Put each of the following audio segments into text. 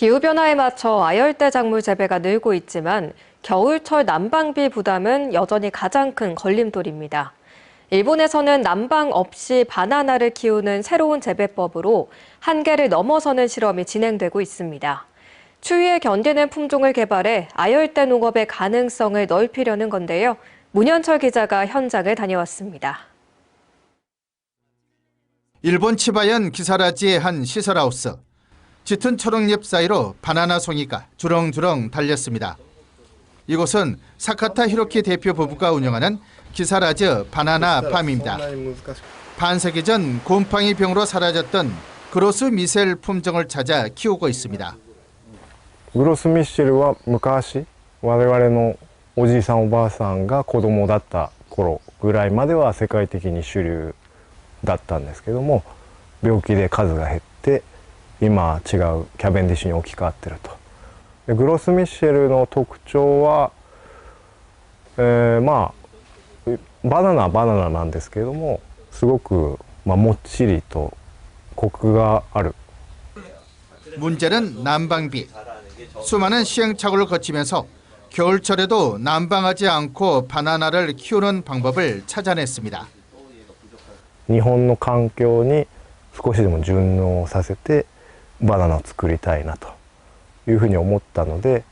기후변화에 맞춰 아열대 작물 재배가 늘고 있지만 겨울철 난방비 부담은 여전히 가장 큰 걸림돌입니다. 일본에서는 난방 없이 바나나를 키우는 새로운 재배법으로 한계를 넘어서는 실험이 진행되고 있습니다. 추위에 견디는 품종을 개발해 아열대 농업의 가능성을 넓히려는 건데요. 문현철 기자가 현장을 다녀왔습니다. 일본 치바현 기사라지의 한 시설하우스. 짙은 초록잎 사이로 바나나 송이가 주렁주렁 달렸습니다. 이곳은 사카타 히로키 대표 부부가 운영하는 기사라즈 바나나 팜입니다. 반세기 전 곰팡이 병으로 사라졌던 그로스 미셀 품종을 찾아 키우고 있습니다. 그로스 미셀은 昔我々のおじいさんおばあさんが子供だった頃ぐらいまでは世界的に主流だったんですけども、病気で数が減って今違うキャベンディッシュに置き換わっていると。でグロスミッシェルの特徴は、バナナなんですけれども、すごく、もっちりとコクがある。 문제는 난방비. 수많은 시행착오를 거치면서 겨울철에도 난방하지 않고 바나나를 키우는 방법을 찾아냈습니다. 日本の環境に少しでも順応させてバナナを作りたいなというふうに思ったので、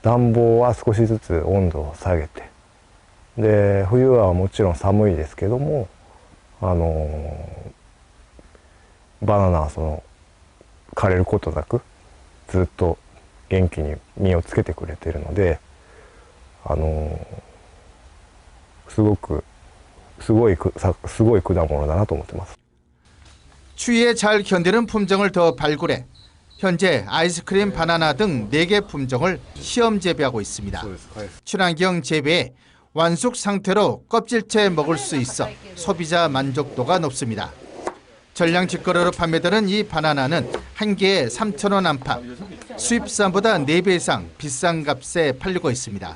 暖房は少しずつ温度を下げて、で冬はもちろん寒いですけども、バナナは枯れることなくずっと元気に実をつけてくれているので、すごい果物だなと思ってます。 추위에 잘 견디는 품종을 더 발굴해 현재 아이스크림, 바나나 등 4개 품종을 시험 재배하고 있습니다. 친환경 재배에 완숙 상태로 껍질째 먹을 수 있어 소비자 만족도가 높습니다. 전량 직거래로 판매되는 이 바나나는 한 개에 3,000원 안팎, 수입산보다 4배 이상 비싼 값에 팔리고 있습니다.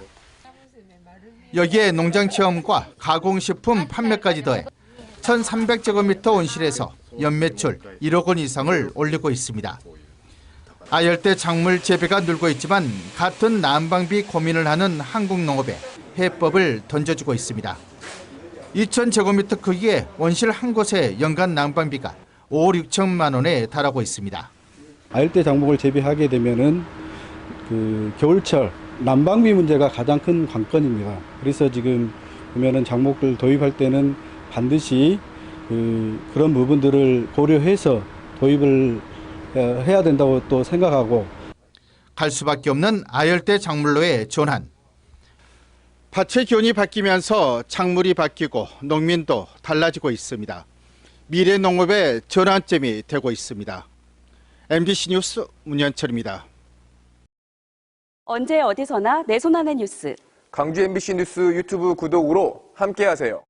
여기에 농장 체험과 가공식품 판매까지 더해 1,300제곱미터 온실에서 연매출 1억 원 이상을 올리고 있습니다. 아열대 작물 재배가 늘고 있지만 같은 난방비 고민을 하는 한국 농업에 해법을 던져주고 있습니다. 2,000제곱미터 크기의 원실 한 곳에 연간 난방비가 5, 6천만 원에 달하고 있습니다. 아열대 작물을 재배하게 되면은 겨울철 난방비 문제가 가장 큰 관건입니다. 그래서 지금 보면은 작목을 도입할 때는 반드시 그런 부분들을 고려해서 도입을 해야 된다고 또 생각하고, 갈 수밖에 없는 아열대 작물로의 전환. 밭의 기온이 바뀌면서 작물이 바뀌고 농민도 달라지고 있습니다. 미래 농업의 전환점이 되고 있습니다. MBC 뉴스 문현철입니다. 언제 어디서나 내 손 안의 뉴스. 광주 MBC 뉴스 유튜브 구독으로 함께하세요.